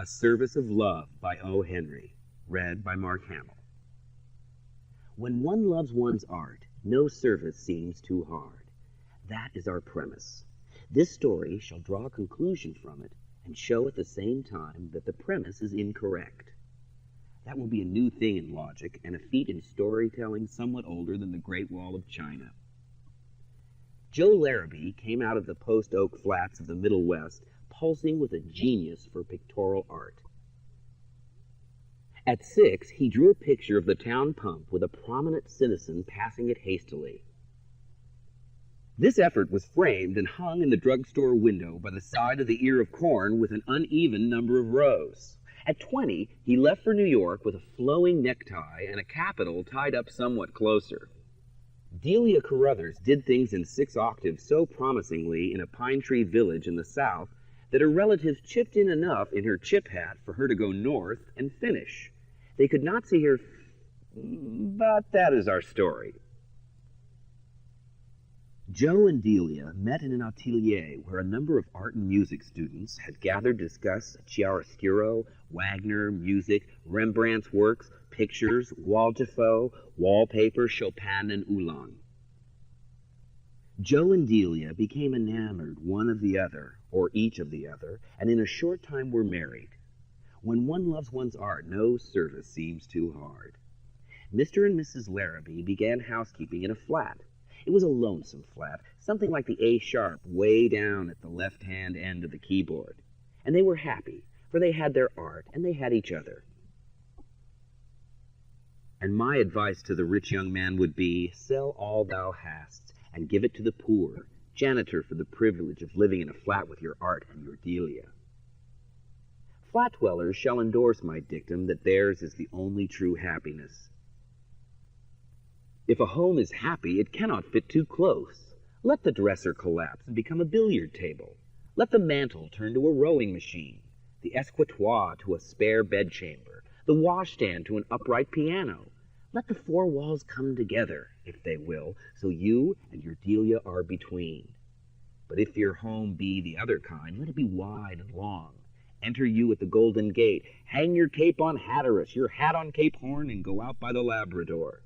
A Service of Love by O. Henry, read by Mark Hamill. When one loves one's art, no service seems too hard. That is our premise. This story shall draw a conclusion from it and show at the same time that the premise is incorrect. That will be a new thing in logic and a feat in storytelling somewhat older than the Great Wall of China. Joe Larrabee came out of the post-oak flats of the Middle West pulsing with a genius for pictorial art. At 6, he drew a picture of the town pump with a prominent citizen passing it hastily. This effort was framed and hung in the drugstore window by the side of the ear of corn with an uneven number of rows. At 20, he left for New York with a flowing necktie and a capital tied up somewhat closer. Delia Carruthers did things in 6 octaves so promisingly in a pine tree village in the South that her relatives chipped in enough in her chip hat for her to go north and finish. They could not see her, but that is our story. Joe and Delia met in an atelier where a number of art and music students had gathered to discuss chiaroscuro, Wagner, music, Rembrandt's works, pictures, Waldteufel, wallpaper, Chopin, and Ulan. Joe and Delia became enamored one of the other, or each of the other, and in a short time were married. When one loves one's art, no service seems too hard. Mr. and Mrs. Larrabee began housekeeping in a flat. It was a lonesome flat, something like the A sharp way down at the left-hand end of the keyboard. And they were happy, for they had their art, and they had each other. And my advice to the rich young man would be, sell all thou hast, and give it to the poor, janitor for the privilege of living in a flat with your art and your Delia. Flat dwellers shall endorse my dictum that theirs is the only true happiness. If a home is happy, it cannot fit too close. Let the dresser collapse and become a billiard table. Let the mantel turn to a rowing machine, the escritoire to a spare bedchamber, the washstand to an upright piano. Let the 4 walls come together, if they will, so you and your Delia are between. But if your home be the other kind, let it be wide and long. Enter you at the Golden Gate, hang your cape on Hatteras, your hat on Cape Horn, and go out by the Labrador.